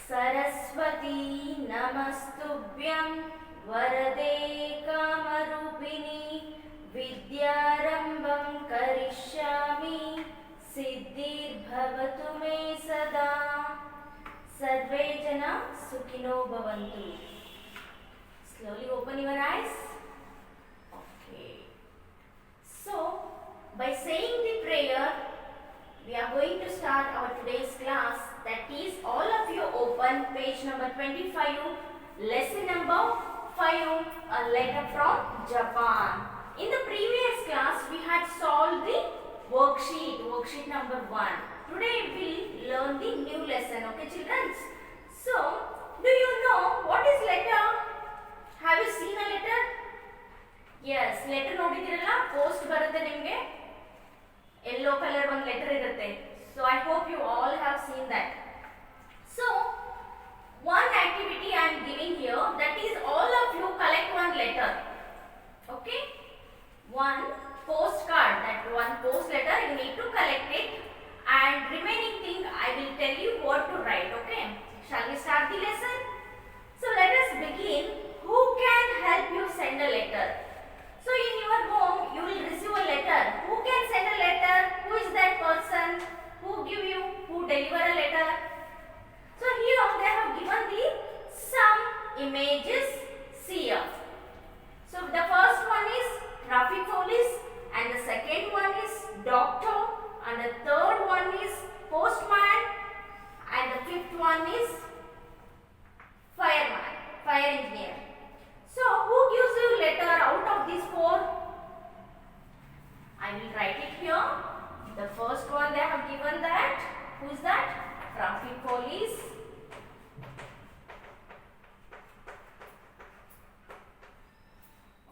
सरस्वती नमस्तुभ्यं वरदे कामरूपिणी विद्यारम्भं करिष्यामि सिद्धिर्भवतु मे सदा सर्वे जना सुखिनो भवन्तु. Slowly open your eyes. Okay. So, by saying the prayer, we are going to start our today's class. That is, all of you open page number 25, lesson number 5, a letter from Japan. In the previous class, we had solved the worksheet number 1. Today we will learn the new lesson, okay children? So, do you know what is letter? Have you seen a letter? Yes, letter ನೋಡಿದಿರಲ್ಲ, post ಬರುತ್ತೆ ನಿಮಗೆ. Yellow color one letter irutte. So I hope you all have seen that. So one activity I am giving here, that is all of you collect one letter. Okay? One postcard, that one post letter you need to collect it, and remaining thing I will tell you what to write. Okay? Shall we start the lesson? So let us begin. Who can help you send a letter? So in your home you will receive a letter. Who can send a letter? Who is that person? Who give you? Who deliver a letter? So here they have given the some images. See here. So the first one is traffic police, and the second one is doctor, and the third one is postman, and the fifth one is fireman, fire engineer. So who gives you letter out of these 4? I will write it here. The first one they have given that. Who is that? Traffic police.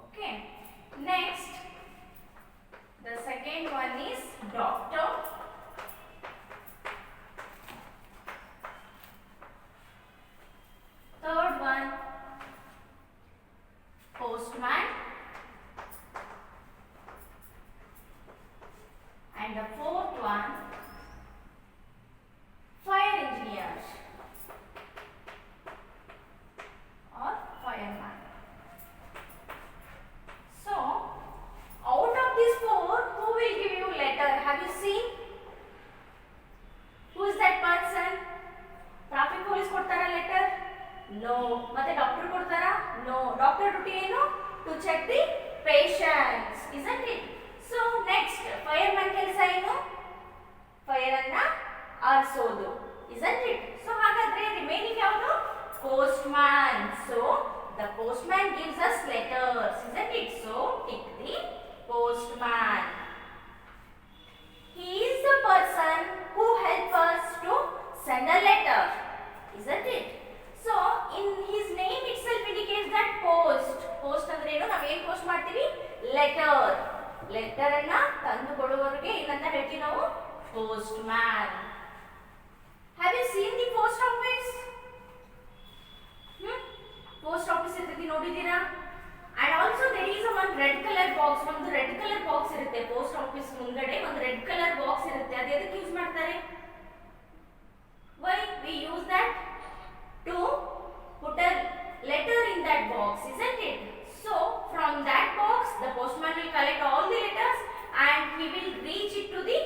Okay. Next, the second one is doctor. Third one, postman, and the fourth one, fire engineer or fireman. So out of these 4, who will give you letter? Have you seen? Who is that person? Traffic police ಕೊಡ್ತಾರಾ letter? No. ಮತ್ತೆ doctor ಕೊಡ್ತಾರಾ? No. Doctor duty ಏನು? To check the patients, isn't it? So next, fireman ಕೆಲಸ ಏನು? Fire ಅನ್ನ ಆರಿಸೋದು, isn't it? So ಹಾಗಾದ್ರೆ remaining ಯಾವುದು? Postman. So the postman gives us letters, isn't it? So tick the postman. He is the person who helps us to send a letter, isn't it? So in his name itself indicates that post. Post ಅಂದ್ರೆ ಏನು? ನಾವು ಏನು post ಮಾಡ್ತೀವಿ? Letter. Letter ಅನ್ನ ತಂದು ಕೊಡುವವರಿಗೆ ಏನಂತ ಹೇಳ್ತೀವಿ ನಾವು? Postman. Have you seen the post office? Post office ಇರ್ತೈತಿ, ನೋಡಿದ್ದೀರಾ? And also there is a one red color box. ಒಂದು red color box ಇರುತ್ತೆ post office ಮುಂಗಡೆ, ಒಂದು red color box ಇರುತ್ತೆ. ಅದು ಎದಕ್ಕೆ ಯೂಸ್ ಮಾಡ್ತಾರೆ? Why we use that? To put a letter in that box, isn't it? So from that box the postman will collect all the letters and he will reach it to the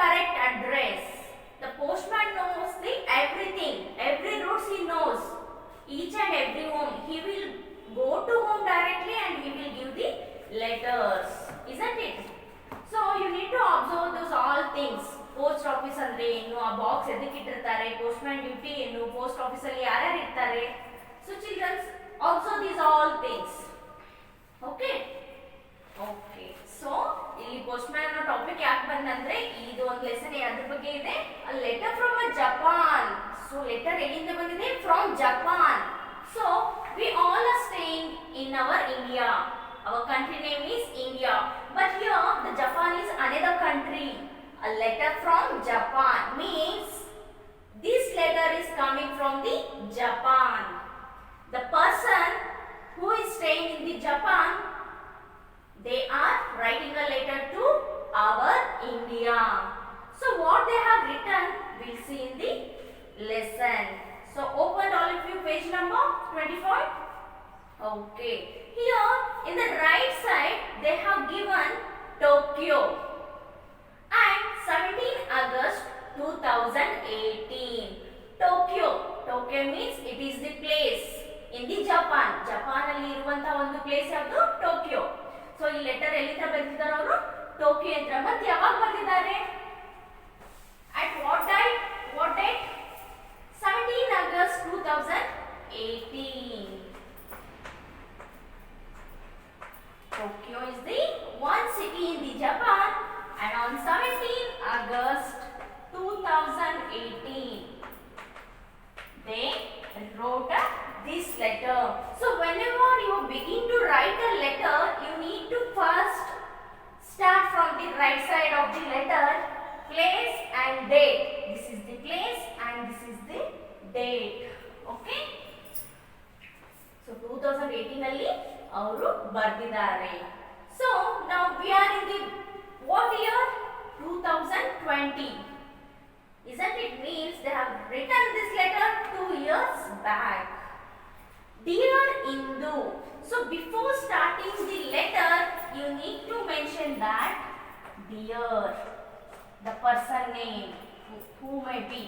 correct address. The postman knows the everything, every route he knows, each and every home. He will go to home directly and he will give the letters, isn't it? So you need to observe those all things. Post office ಅಂದ್ರೆ ಏನು, ಆ box ಎದಕ್ಕೆ ಇಟ್ಟಿರ್ತಾರೆ, postman duty ಏನು, post office ಅಲ್ಲಿ ಯಾರ್ಯಾರು ಇರ್ತಾರೆ. So children, observe these all things. Okay? Okay. So ಇಲ್ಲಿ postman ಅನ್ನೋ ಟಾಪಿಕ್ ಯಾಕೆ ಬಂದಂದ್ರೆ ಇದು ಒಂದು ಲೆಸನ್ ಅದ್ರ ಬಗ್ಗೆ ಇದೆ. A letter from a Japan. So letter ಎಲ್ಲಿಂದ ಬಂದಿದೆ? From Japan. So we all are staying in our India. Our country name is India. But here the Japan is another country. A letter from Japan means this letter is coming from the Japan. The person who is staying in the Japan, they are writing a letter to our India. So what they have written, we'll see in the lesson. So open page number 24. Okay. Here in the right side they have given Tokyo and 17 August 2018. Tokyo. Tokyo means it is the place in the Japan. Japan ಅಲ್ಲಿ ಇರುವಂತ ಒಂದು place ಯಾವುದು Tokyo. So ಈ letter ಎಲ್ಲಿಂದ ಬರೆದಿದ್ದಾರೆ ಅವರು Tokyo ಅಂತ. ಮತ್ತೆ ಯಾವಾಗ ಬರೆದಿದ್ದಾರೆ? At what date? 17 August 2018. Tokyo is the one city in the Japan, and on 17 August 2018 they wrote this letter. So whenever you begin to write a letter, you need to first start from the right side of the letter, place and date. This is the place and this is the date. Okay. So 2018 ಅಲ್ಲಿ ಅವರು ಬರೆದಿದ್ದಾರೆ. So now we are in the what year? 2020. Isn't it? Means they have written this letter 2 years back. Dear Indu. So before starting the letter, you need to mention that dear, the person name, who may be,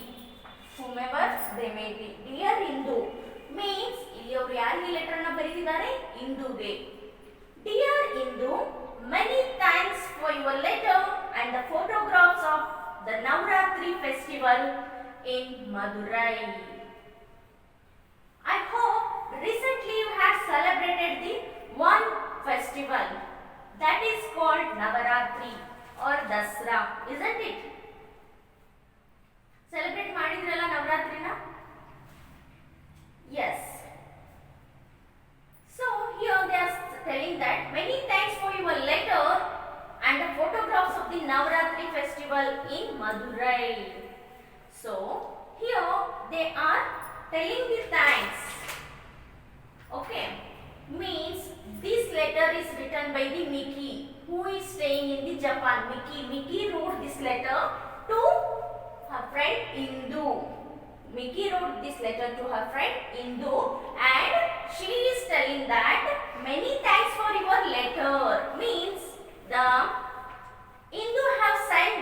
whomever they may be. Dear Indu means ಇಲ್ಲಿ ಅವರು ಯಾರಿಗೆ letter ಅನ್ನು ಬರೆದಿದ್ದಾರೆ? ಇಂದುಗೆ. Dear Indu, many thanks for your letter and the photographs of the Navratri festival in Madurai. I hope recently you had celebrated the one festival that is called Navaratri or Dasra, isn't it? Celebrate ಮಾಡಿದ್ರಲ್ಲ ನವರಾತ್ರಿನ? Yes. So here they are telling that many thanks for your letter and the photographs of the Navaratri festival in Madurai. So here they are telling the thanks. Okay, means this letter is written by the Miki, who is staying in the Japan. Miki wrote this letter to her friend Indu. Miki wrote this letter to her friend Indu, and she is telling that many thanks for your letter. Means the Indu have sent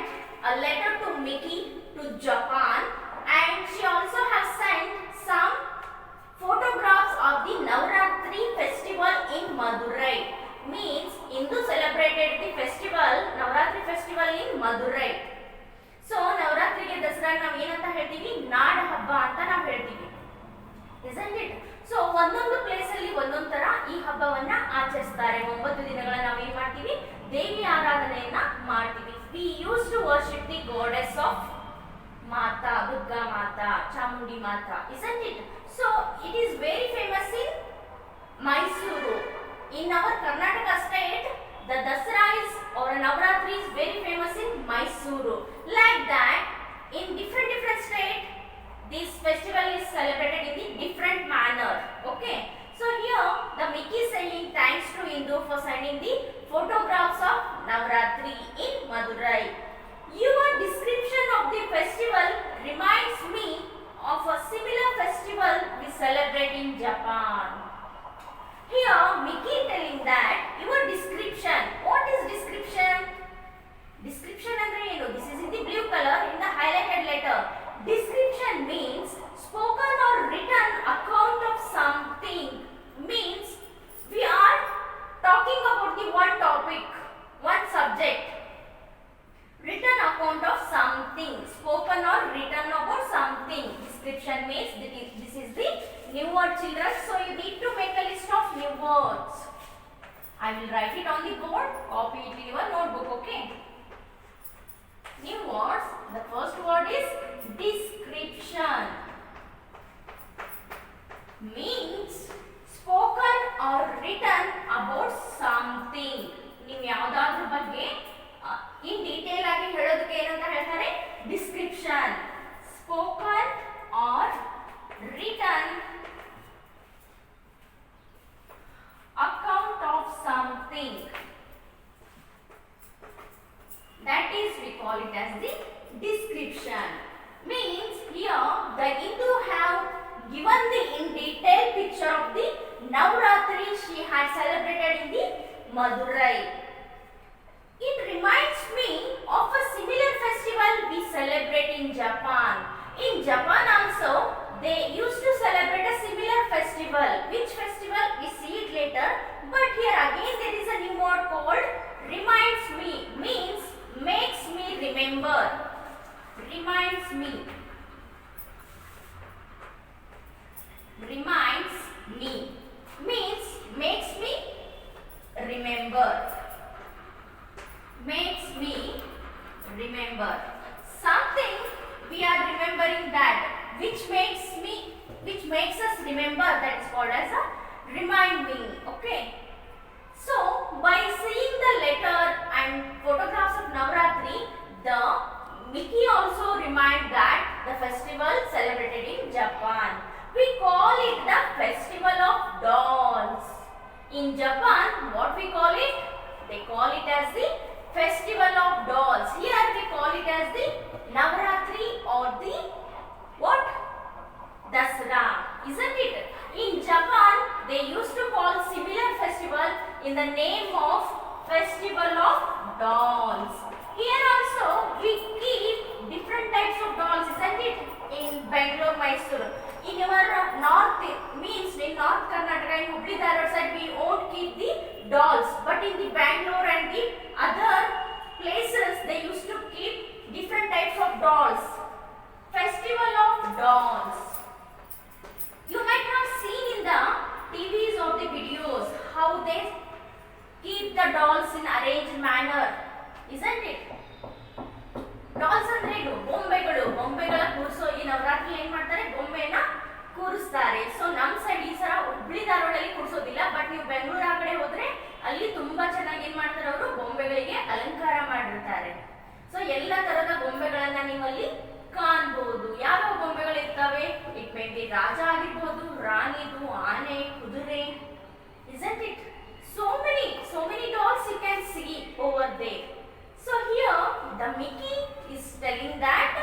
a letter to Miki to Japan, and she also has sent some photographs of the Navratri festival in Madurai. Means Indu celebrated the festival, Navratri festival in Madurai. So ನವರಾತ್ರಿಗೆ ದಸರಾಗೆ ನಾವು ಏನಂತ ಹೇಳ್ತೀವಿ? ನಾಡ ಹಬ್ಬ ಅಂತ ನಾವು ಹೇಳ್ತೀವಿ. Isn't it? So ಒಂದೊಂದು place ಅಲ್ಲಿ ಒಂದೊಂದು ತರ ಈ ಹಬ್ಬವನ್ನ ಆಚರಿಸ್ತಾರೆ. 9 ದಿನಗಳ ನಾವು ಏನು ಮಾಡ್ತೀವಿ? ದೇವಿ ಆರಾಧನೆಯನ್ನ ಮಾಡ್ತೀವಿ. We used to worship the goddess of Mata, Durga Mata, Chamundi Mata, isn't it? So it is very famous in Mysuru. In our Karnataka state, the Dasara is or Navratri is very famous in Mysuru. Like that, in different state, this festival is celebrated in the different manner. Okay. So here, the Miki is saying thanks to Indu for sending the photographs of Navratri in Madurai. Your description of the festival reminds me of a similar festival we celebrate in Japan. Here, Miki telling that your description. What is description? Description andre ಏನು? This is in the blue color in the highlighted letter. Description means spoken or written account of something. Means we are talking about the one topic, one subject. Written account of something, spoken or written about something. Description means this is the new word, children. So you need to make a list of new words. I will write it on the board. Copy it in your notebook. Okay. New words. The first word is description. Means spoken or written about something. ನೀವು ಯಾವುದಾದ್ರೂ ಬಗ್ಗೆ in detail ಆಗಿ ಹೇಳೋದಕ್ಕೆ ಏನಂತ ಹೇಳ್ತಾರೆ? Description. Spoken or written account of something. That is, we call it as the description. Means here the Hindu have given the in detail picture of the Navratri she had celebrated in the Madurai. It reminds me of a similar festival we celebrate in Japan. In Japan also they used to celebrate a similar festival. Which festival? We see it later. But here again there is a new word called reminds me, means makes me remember. Reminds me. Reminds me means makes me remember. Makes me remember. Something we are remembering that which makes us remember, that is called as a remind me. Okay. So by seeing the letter and photographs of Navratri, the Mickey also remind that the festival celebrated in Japan. We call it the festival of dolls. In Japan, what we call it? They call it as the festival of dolls. Here we call it as the Navratri or the what? Dasara, isn't it? In Japan, they used to call similar festival in the name of festival of dolls. Here also we keep different types of dolls, isn't it? In Bangalore, Mysore. In our north, means in North Karnataka, in Hubli Dharwad side, we won't keep the dolls. But in the Bangalore and the other places, they used to keep different types of dolls. Festival of dolls. You might have seen in the TVs or the videos how they keep the dolls in arranged manner, isn't it? Dolls ಅಂದ್ರೆ ಇದು ಬೊಂಬೆಗಳ ಕೂರಿಸೋ ಈ ನವರಾತ್ರಿ ಏನ್ ಮಾಡ್ತಾರೆ, ಬೊಂಬೆನ ಕೂರಿಸ್ತಾರೆ. So ನಮ್ಮ side ಈ ಸಲ Hubli ಧಾರವಾಡಲ್ಲಿ ಕೂರಿಸೋದಿಲ್ಲ, but ನೀವು ಬೆಂಗಳೂರು ಆ ಕಡೆ ಹೋದ್ರೆ ಅಲ್ಲಿ ತುಂಬಾ ಚೆನ್ನಾಗಿ ಏನ್ ಮಾಡ್ತಾರೆ, ಅವರು ಬೊಂಬೆಗಳಿಗೆ ಅಲಂಕಾರ ಮಾಡಿರ್ತಾರೆ. ಸೊ ಎಲ್ಲ ತರದ ಬೊಂಬೆಗಳನ್ನ ನೀವು ಅಲ್ಲಿ ಕಾಣಬಹುದು. ಯಾವ ಬೊಂಬೆಗಳು ಇರ್ತವೆ? ಇಟ್ ಮೇ ಬಿ ರಾಜ ಆಗಿರ್ಬೋದು, ರಾಣಿದು, ಆನೆ, ಕುದುರೆ, isn't it? So many dolls you can see over there. So here the Mickey is telling that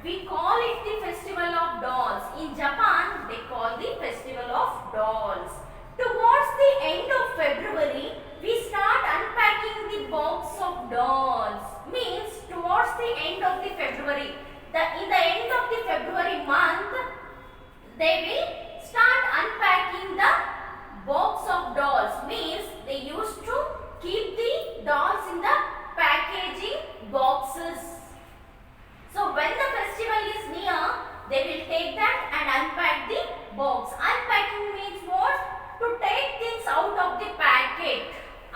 we call it the festival of dolls. In Japan they call the festival of dolls. Towards the end of February we start unpacking the box of dolls. Means towards the end of the February. In the end of the February month they will start unpacking the box of dolls. Means they used to keep the dolls in the packaging boxes. So when the festival is near, they will take that and unpack the box. Unpacking means what? To take things out of the packet.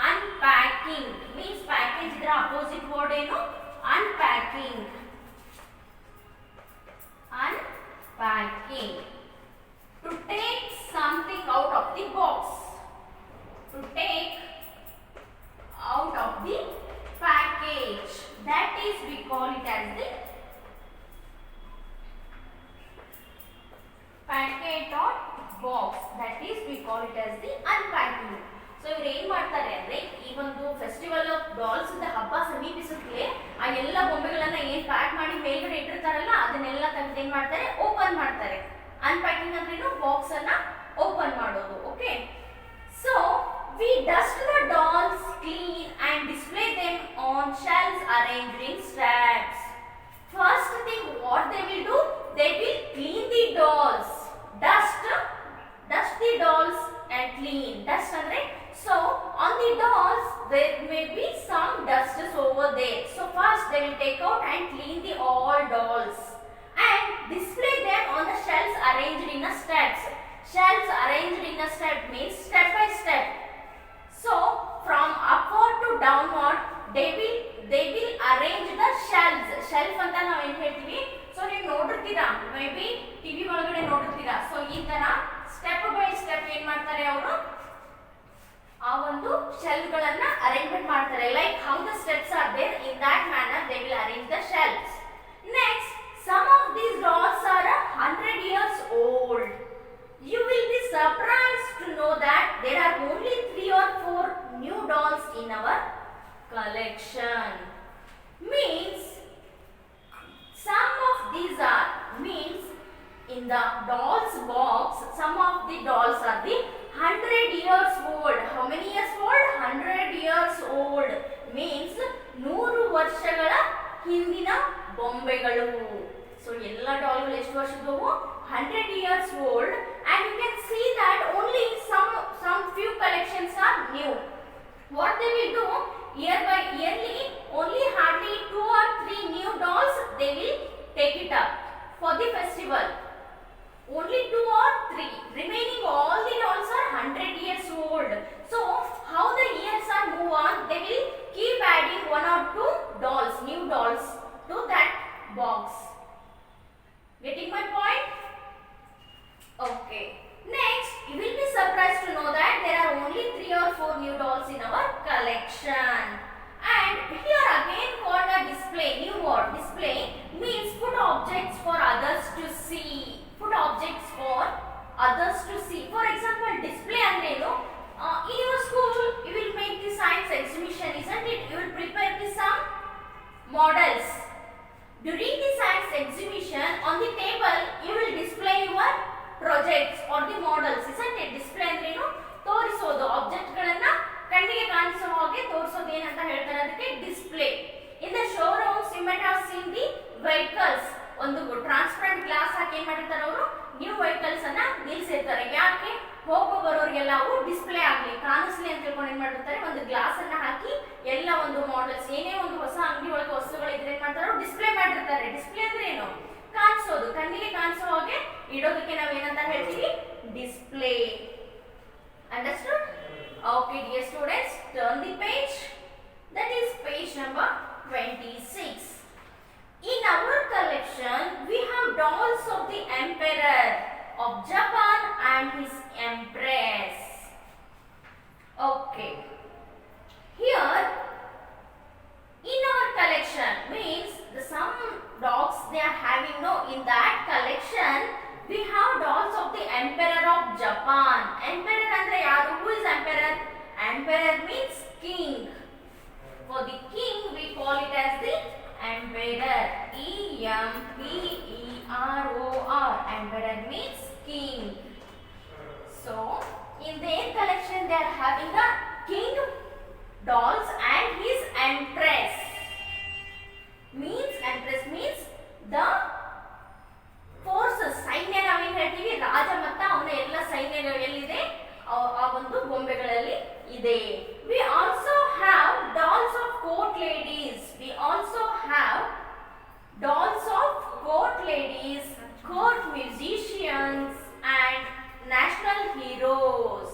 Unpacking means package idra opposite word eno? Unpacking. Unpacking. To take something out of the box. To take out of the package. That is, we call it as the packet or box. That is, we call it as the unpacking. So ಇವರು ಏನ್ ಮಾಡ್ತಾರೆ ಅಂದ್ರೆ, ಈ ಒಂದು festival of dolls ಇಂದ ಹಬ್ಬ ಸಮೀಪಿಸುತ್ತಲೇ ಆ ಎಲ್ಲ ಬೊಂಬೆಗಳನ್ನ ಏನ್ ಪ್ಯಾಕ್ ಮಾಡಿ ಮೇಲ್ಗಡೆ ಇಟ್ಟಿರ್ತಾರಲ್ಲ ಅದನ್ನೆಲ್ಲ ತೆಗೆದು ಏನ್ ಮಾಡ್ತಾರೆ, ಓಪನ್ ಮಾಡ್ತಾರೆ. ಅನ್ಪ್ಯಾಕಿಂಗ್ ಅಂದ್ರೇನು, ಬಾಕ್ಸ್ ಅನ್ನ ಓಪನ್ ಮಾಡೋದು. Okay. So we dust the dolls clean and display them on shelves arranged in stacks. First thing what they will do, they will clean the dolls. Dust the dolls and clean. Dust andre, so on the dolls there may be some dust over there. So first they will take out and clean the all dolls and display them on the shelves arranged in a stacks. Shelves arranged in a step means step by step. So from upward to downward they will arrange the shelves. Shelf anta ನಾವು ಏನು ಹೇಳ್ತೀವಿ, so ನೀವು ನೋಡಿರ್ತೀರಾ, may be TV ಒಳಗಡೆ ನೋಡಿರ್ತೀರಾ. So ಈ ತರ step by step ಏನ್ ಮಾಡ್ತಾರೆ ಅವರು, ಆ ಒಂದು ಶೆಲ್ಫ್ ಗಳನ್ನ ಅರೇಂಜ್ಮೆಂಟ್ ಮಾಡ್ತಾರೆ. Like how the steps are there, in that manner they will arrange the shelves. Next, some of these dolls are 100 years old. You will be surprised to know that there are only 3 or 4 new dolls in our collection. Means some of these are, means in the dolls box ಹಿಂದಿನ ಬೊಂಬೆಗಳು. So ಎಲ್ಲ ಡಾಲ್ಗಳು ಎಷ್ಟು ವರ್ಷದವು? 100 years old, and you can see that only some few collections are new. What they will do, year by yearly, only hardly 2 or 3 new dolls they will take it up for the festival. Only 2 or 3. Remaining all the dolls are 100 years old. So how the years are move on, they will keep adding 1 or 2 dolls, new dolls to that box. Getting my point? Okay. Next, you will be surprised to know that there are only 3 or 4 new dolls in our collection. And here again called a display. New word, display means put objects for others to see. Put objects for others to see. For example, display andre ಏನು? In your school, you will make the science exhibition, isn't it? You will prepare some models. During the science exhibition, on the table, you will display your projects or the models, isn't it? Display ಅಂದ್ರೆ ಏನು? ತೋರಿಸೋದು, object ಗಳನ್ನ ಕಣ್ಣಿಗೆ ಕಾಣಿಸೋ ಹಾಗೆ ತೋರಿಸೋದು ಏನಂತ ಹೇಳ್ತಾರೆ, ಅದಕ್ಕೆ display. In the showrooms, you might have seen the vehicles. ಒಂದು ಟ್ರಾನ್ಸ್ಪರೆಂಟ್ ಗ್ಲಾಸ್ ಹಾಕಿ ಏನ್ ಮಾಡಿರ್ತಾರೆ ಅವರು? ನ್ಯೂ ವೆಹಿಕಲ್ಸ್ ಅನ್ನ ನಿಲ್ಸಿರ್ತಾರೆ. ಯಾಕೆ? ಹೋಗೋ ಬರೋರಿಗೆಲ್ಲ ಅವು ಡಿಸ್ಪ್ಲೇ ಆಗ್ಲಿ, ಕಾಣಿಸ್ಲಿ ಅಂತ ತಿಳ್ಕೊಂಡು ಏನ್ ಮಾಡಿರ್ತಾರೆ, ಒಂದು ಗ್ಲಾಸ್ ಅನ್ನ ಹಾಕಿ ಎಲ್ಲ ಒಂದು ಮಾಡೆಲ್ಸ್, ಏನೇ ಒಂದು ಹೊಸ ಅಂಗಡಿ ಒಳಗೆ ವಸ್ತುಗಳು ಇದ್ರೆ ಏನ್ ಮಾಡ್ತಾರೆ, ಡಿಸ್ಪ್ಲೇ ಮಾಡಿರ್ತಾರೆ. ಡಿಸ್ಪ್ಲೇ ಅಂದ್ರೆ ಏನು? ಕಾಣಿಸೋದು, ಕಣ್ಣಿಗೆ ಕಾಣಿಸೋ ಹಾಗೆ ಇಡೋದಕ್ಕೆ ನಾವು ಏನಂತ ಹೇಳ್ತೀವಿ? Display. Understood? Okay, dear students, turn the page. That is page number 26. In our collection, we have dolls of the Emperor of Japan and his Empress. Okay. Here, in our collection means some dogs they are having, no, in that collection we have dolls of the Emperor of Japan. Emperor andre yaru? Who is Emperor? Emperor means king. For the king we call it as the Emperor. E-M-P-E-R-O-R. Emperor means king. So in their collection they are having the king dolls and his Empress. Empress means the forces, ಸೈನ್ಯ ನಾವೇನ್ ಹೇಳ್ತೀವಿ, ರಾಜ ಮತ್ತ ಅವನ ಎಲ್ಲ ಸೈನ್ಯಗಳು ಎಲ್ಲಿದೆ ಆ ಒಂದು ಗೊಂಬೆಗಳಲ್ಲಿ ಇದೆ. We also have dolls of court ladies. We also have dolls of court ladies, court musicians and national heroes.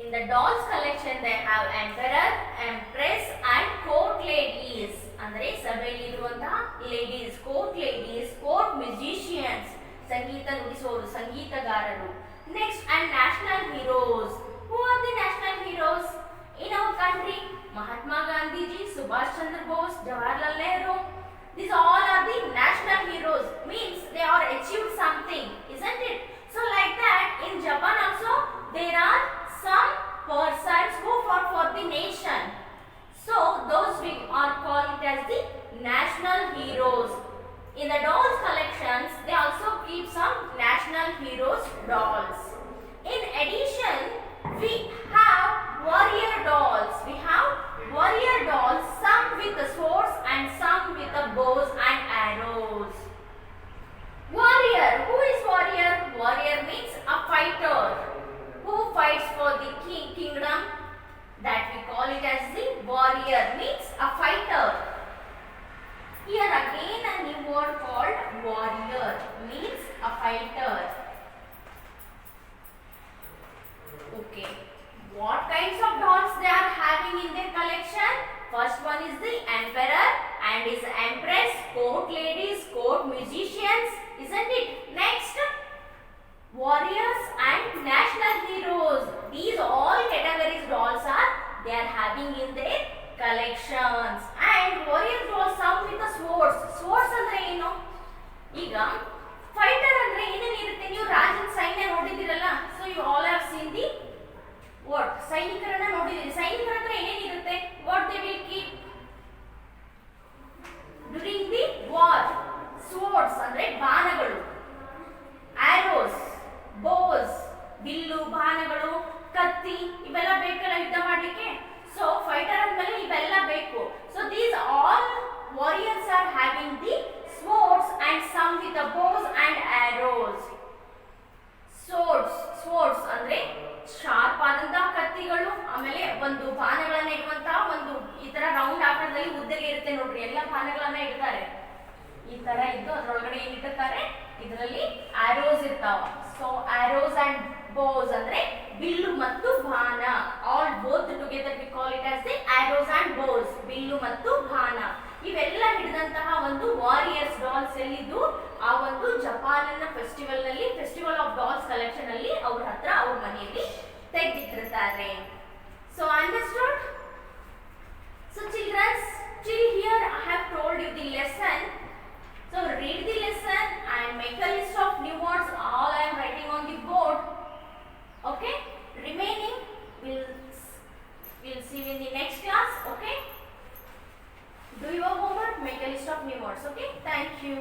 In the dolls collection they have Emperor, Empress and court ladies. ಅಂದ್ರೆ ಸಭೆಯಲ್ಲಿ ಇರುವಂತಹ ladies, court ladies, court musicians, ಸಂಗೀತ ನುಡಿಸುವವರು, ಸಂಗೀತಗಾರರು. Next and national heroes. Who are the national heroes in our country? Mahatma Gandhiji, Subhash Chandra Bose, Jawaharlal Nehru. These all are the national heroes. Means they are achieved something, isn't it? So like that in Japan also there are some persons who fought for the nation. So those we are called as the national heroes. In the dolls collections they also keep some national heroes dolls. In addition we have warrior dolls. We have warrior dolls, some with the swords and some with the bows and arrows. Warrior. Who is warrior? Warrior means a fighter who fights for the kingdom. That we call it as the warrior, means a fighter. Here again a new word called warrior, means a fighter. Okay. ಎಲ್ಲ ಬಾಣಗಳನ್ನ ಇಡ್ತಾರೆ. ಈ ತರ ಇದ್ದು ಅದರೊಳಗಡೆ ಏನ್ ಇಟ್ಟಿರ್ತಾರೆ, ಇದರಲ್ಲಿ arrows ಇರ್ತಾವ. ಸೊ ಆರೋಸ್ ಅಂಡ್ ಬೋಸ್ ಅಂದ್ರೆ ಬಿಲ್ಲು ಮತ್ತು ಬಾಣ. All both together we call it as the arrows and bows. ಬಿಲ್ಲು ಮತ್ತು ಬಾಣ ಇವೆಲ್ಲ ಹಿಡಿದಂತಹ ಒಂದು ವಾರಿಯರ್ಸ್ ಡಾಲ್ಸ್ ಎಲ್ಲಿದ್ದು ಆ ಒಂದು ಜಪಾನಿನ ಫೆಸ್ಟಿವಲ್ ನಲ್ಲಿ, ಫೆಸ್ಟಿವಲ್ ಆಫ್ ಡಾಲ್ಸ್ ಕಲೆಕ್ಷನ್ ಅಲ್ಲಿ ಅವ್ರ ಹತ್ರ ಅವ್ರ ಮನೆಯಲ್ಲಿ ತೆಗೆದಿಟ್ಟಿರ್ತಾರೆ. So understood? So children, till here I have told you the lesson. So read the lesson and make a list of new words. All I am writing on the board. Okay? Remaining we'll see you in the next class. Okay? Do your homework. Make a list of new words. Okay? Thank you.